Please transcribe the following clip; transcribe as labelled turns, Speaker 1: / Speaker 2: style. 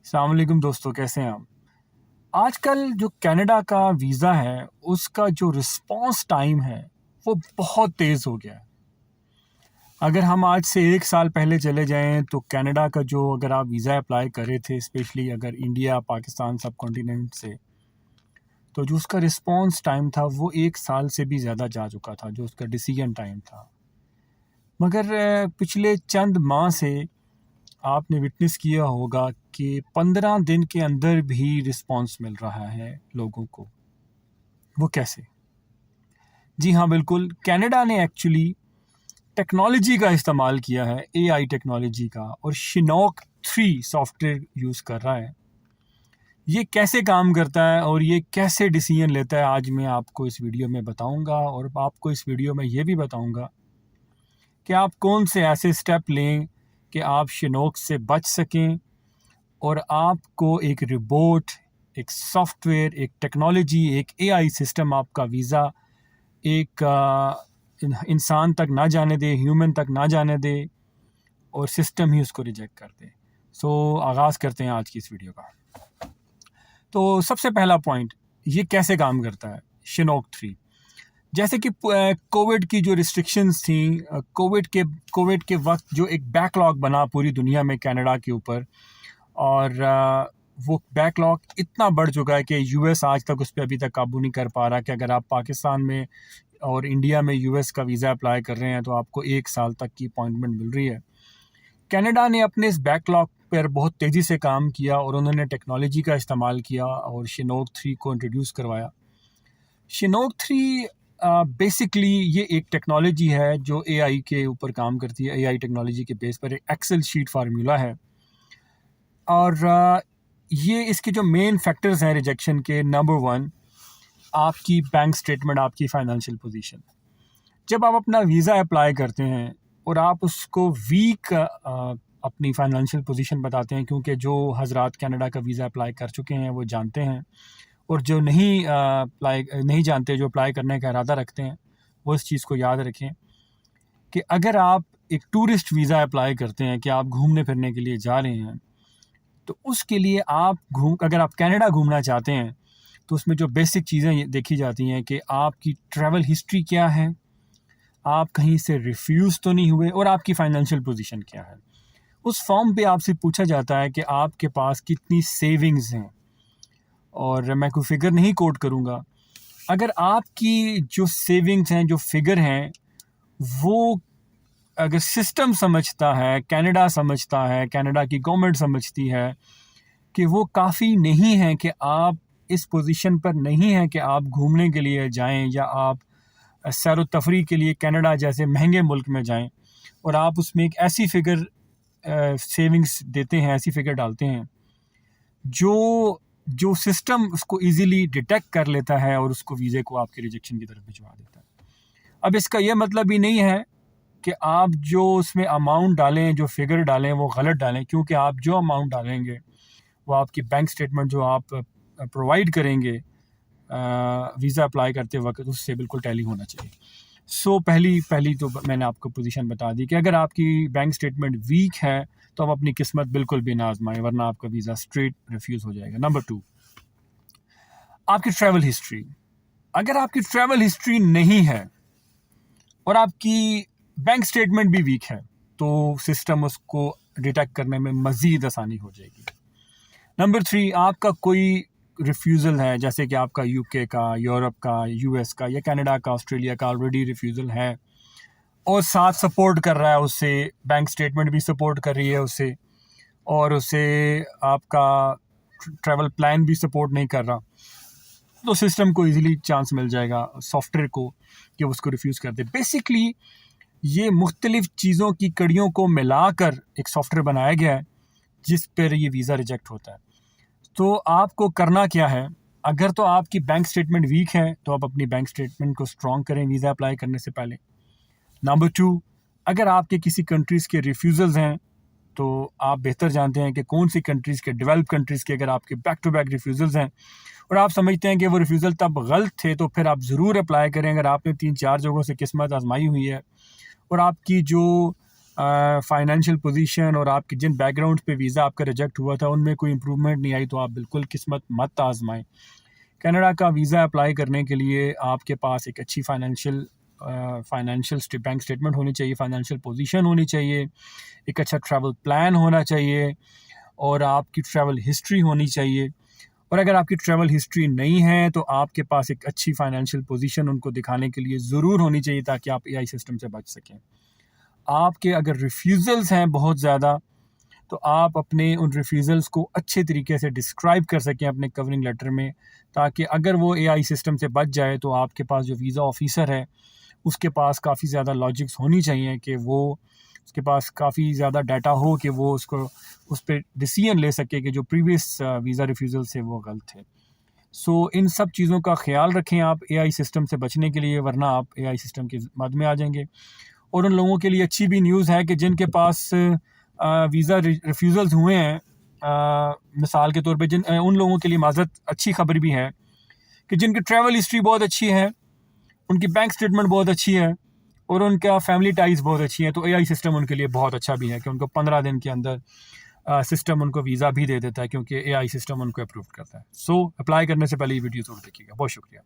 Speaker 1: अस्सलाम वालेकुम दोस्तों, कैसे हैं आप? आजकल जो कनाडा का वीज़ा है, उसका जो रिस्पॉन्स टाइम है, वो बहुत तेज़ हो गया है। अगर हम आज से 1 साल पहले चले जाएँ, तो कनाडा का जो अगर आप वीज़ा अप्लाई कर रहे थे, स्पेशली अगर इंडिया, पाकिस्तान सबकॉन्टिनेंट से, तो जो उसका रिस्पॉन्स टाइम था, वो 1 साल से भी ज़्यादा जा चुका था, जो उसका डिसीजन टाइम था। मगर पिछले चंद माह से आपने विटनेस किया होगा कि 15 दिन के अंदर भी रिस्पॉन्स मिल रहा है लोगों को। वो कैसे? जी हाँ, बिल्कुल, कनाडा ने एक्चुअली टेक्नोलॉजी का इस्तेमाल किया है, एआई टेक्नोलॉजी का, और शिनॉक 3 सॉफ्टवेयर यूज़ कर रहा है। ये कैसे काम करता है और ये कैसे डिसीजन लेता है, आज मैं आपको इस वीडियो में बताऊँगा, और आपको इस वीडियो में ये भी बताऊँगा कि आप कौन से ऐसे स्टेप लें कि आप शिनॉक से बच सकें और आपको एक रिपोर्ट, एक सॉफ्टवेयर, एक टेक्नोलॉजी, एक एआई सिस्टम आपका वीज़ा एक इंसान तक ना जाने दे, ह्यूमन तक ना जाने दे, और सिस्टम ही उसको रिजेक्ट कर दे। सो आगाज़ करते हैं आज की इस वीडियो का। तो सबसे पहला पॉइंट, ये कैसे काम करता है शिनॉक 3। जैसे कि कोविड की जो रिस्ट्रिक्शंस थी, कोविड के वक्त जो एक बैकलॉग बना पूरी दुनिया में कनाडा के ऊपर, और वो बैकलॉग इतना बढ़ चुका है कि यूएस आज तक उस पर अभी तक काबू नहीं कर पा रहा कि अगर आप पाकिस्तान में और इंडिया में यूएस का वीज़ा अप्लाई कर रहे हैं तो आपको 1 साल तक की अपॉइंटमेंट मिल रही है। कनाडा ने अपने इस बैकलॉग पर बहुत तेज़ी से काम किया और उन्होंने टेक्नोलॉजी का इस्तेमाल किया और शिनॉक 3 को इंट्रोड्यूस करवाया। शिनॉक 3 बेसिकली ये एक टेक्नोलॉजी है जो एआई के ऊपर काम करती है। एआई टेक्नोलॉजी के बेस पर एक एक्सेल शीट फार्मूला है, और ये इसके जो मेन फैक्टर्स हैं रिजेक्शन के, नंबर 1, आपकी बैंक स्टेटमेंट, आपकी फाइनेंशियल पोजीशन। जब आप अपना वीज़ा अप्लाई करते हैं और आप उसको वीक अपनी फाइनेंशियल पोजीशन बताते हैं, क्योंकि जो हजरात कनाडा का वीज़ा अप्लाई कर चुके हैं वो जानते हैं, और जो नहीं जानते, जो अप्लाई करने का इरादा रखते हैं, वो इस चीज़ को याद रखें कि अगर आप एक टूरिस्ट वीज़ा अप्लाई करते हैं कि आप घूमने फिरने के लिए जा रहे हैं, तो उसके लिए अगर आप कनाडा घूमना चाहते हैं तो उसमें जो बेसिक चीज़ें देखी जाती हैं कि आपकी ट्रैवल हिस्ट्री क्या है, आप कहीं से रिफ्यूज़ तो नहीं हुए, और आपकी फाइनेंशियल पोजीशन क्या है। उस फॉर्म पे आपसे पूछा जाता है कि आपके पास कितनी सेविंग्स हैं, और मैं कोई फिगर नहीं कोट करूँगा। अगर आपकी जो सेविंग्स हैं, जो फिगर हैं, वो अगर सिस्टम समझता है, कनाडा समझता है, कनाडा की गवर्नमेंट समझती है कि वो काफ़ी नहीं है, कि आप इस पोजीशन पर नहीं हैं कि आप घूमने के लिए जाएं या आप सैर व तफरीह के लिए कनाडा जैसे महंगे मुल्क में जाएं, और आप उसमें एक ऐसी फिगर सेविंग्स देते हैं, ऐसी फिगर डालते हैं जो सिस्टम उसको इजीली डिटेक्ट कर लेता है और उसको वीज़े को आपके रिजेक्शन की तरफ भिजवा देता है। अब इसका यह मतलब भी नहीं है कि आप जो उसमें अमाउंट डालें, जो फिगर डालें, वो गलत डालें, क्योंकि आप जो अमाउंट डालेंगे वो आपकी बैंक स्टेटमेंट जो आप प्रोवाइड करेंगे वीज़ा अप्लाई करते वक्त, उससे बिल्कुल टैली होना चाहिए। सो पहली तो मैंने आपको पोजीशन बता दी कि अगर आपकी बैंक स्टेटमेंट वीक है तो आप अपनी किस्मत बिल्कुल भी ना आजमाएं, वरना आपका वीज़ा स्ट्रेट रिफ्यूज़ हो जाएगा। नंबर 2, आपकी ट्रैवल हिस्ट्री। अगर आपकी ट्रैवल हिस्ट्री नहीं है और आपकी बैंक स्टेटमेंट भी वीक है, तो सिस्टम उसको डिटेक्ट करने में मज़ीद आसानी हो जाएगी। नंबर 3, आपका कोई रिफ्यूज़ल है, जैसे कि आपका यूके का, यूरोप का, यूएस का या कनाडा का, ऑस्ट्रेलिया का ऑलरेडी रिफ्यूज़ल है, और साथ सपोर्ट कर रहा है उससे, बैंक स्टेटमेंट भी सपोर्ट कर रही है उससे, और उससे आपका ट्रैवल प्लान भी सपोर्ट नहीं कर रहा, तो सिस्टम को इजीली चांस मिल जाएगा सॉफ्टवेयर को कि उसको रिफ्यूज़ कर दे। बेसिकली ये मुख्तलिफ़ चीज़ों की कड़ियों को मिलाकर एक सॉफ्टवेयर बनाया गया है जिस पर ये वीज़ा रिजेक्ट होता है। तो आपको करना क्या है, अगर तो आपकी बैंक स्टेटमेंट वीक है तो आप अपनी बैंक स्टेटमेंट को स्ट्रॉन्ग करें वीज़ा अप्लाई करने से पहले। नंबर 2, अगर आपके किसी कंट्रीज़ के रिफ्यूज़ल्स हैं, तो आप बेहतर जानते हैं कि कौन सी कंट्रीज़ के, डेवलप कंट्रीज़ के अगर आपके बैक टू बैक रिफ्यूज़ल्स हैं और आप समझते हैं कि वो रिफ्यूज़ल तब गलत थे, तो फिर आप ज़रूर अप्लाई करें। अगर आपने 3-4 जगहों से किस्मत आजमाई हुई है और आपकी जो फाइनेंशियल पोजीशन और आपके जिन बैकग्राउंड पे वीज़ा आपका रिजेक्ट हुआ था उनमें कोई इम्प्रूवमेंट नहीं आई, तो आप बिल्कुल किस्मत मत आजमाएं। कनाडा का वीज़ा अप्लाई करने के लिए आपके पास एक अच्छी फाइनेंशियल बैंक स्टेटमेंट होनी चाहिए, फाइनेंशियल पोजीशन होनी चाहिए, एक अच्छा ट्रैवल प्लान होना चाहिए और आपकी ट्रैवल हिस्ट्री होनी चाहिए। और अगर आपकी ट्रैवल हिस्ट्री नहीं है तो आपके पास एक अच्छी फाइनेंशियल पोजीशन उनको दिखाने के लिए ज़रूर होनी चाहिए ताकि आप एआई सिस्टम से बच सकें। आपके अगर रिफ्यूज़ल्स हैं बहुत ज़्यादा तो आप अपने उन रिफ्यूज़ल्स को अच्छे तरीके से डिस्क्राइब कर सकें अपने कवरिंग लेटर में, ताकि अगर वो एआई सिस्टम से बच जाए तो आपके पास जो वीज़ा ऑफिसर है उसके पास काफ़ी ज़्यादा लॉजिक्स होनी चाहिए कि वो उसके पास काफ़ी ज़्यादा डाटा हो कि वो उसको उस पर डिसीजन ले सके कि जो प्रीवियस वीज़ा रिफ्यूज़ल से वो गलत थे। सो इन सब चीज़ों का ख्याल रखें आप एआई सिस्टम से बचने के लिए, वरना आप एआई सिस्टम के मद में आ जाएंगे। और उन लोगों के लिए अच्छी भी न्यूज़ है कि जिनके पास वीज़ा रिफ्यूज़ल्स हुए हैं, मिसाल के तौर पे उन लोगों के लिए माज़रत अच्छी खबर भी है कि जिनकी ट्रैवल हिस्ट्री बहुत अच्छी है, उनकी बैंक स्टेटमेंट बहुत अच्छी है और उनका फैमिली टाइज बहुत अच्छी है, तो एआई सिस्टम उनके लिए बहुत अच्छा भी है कि उनको 15 दिन के अंदर सिस्टम उनको वीज़ा भी दे देता है, क्योंकि एआई सिस्टम उनको अप्रूव करता है। सो अप्लाई करने से पहले ये वीडियो ज़रूर देखिएगा। बहुत शुक्रिया।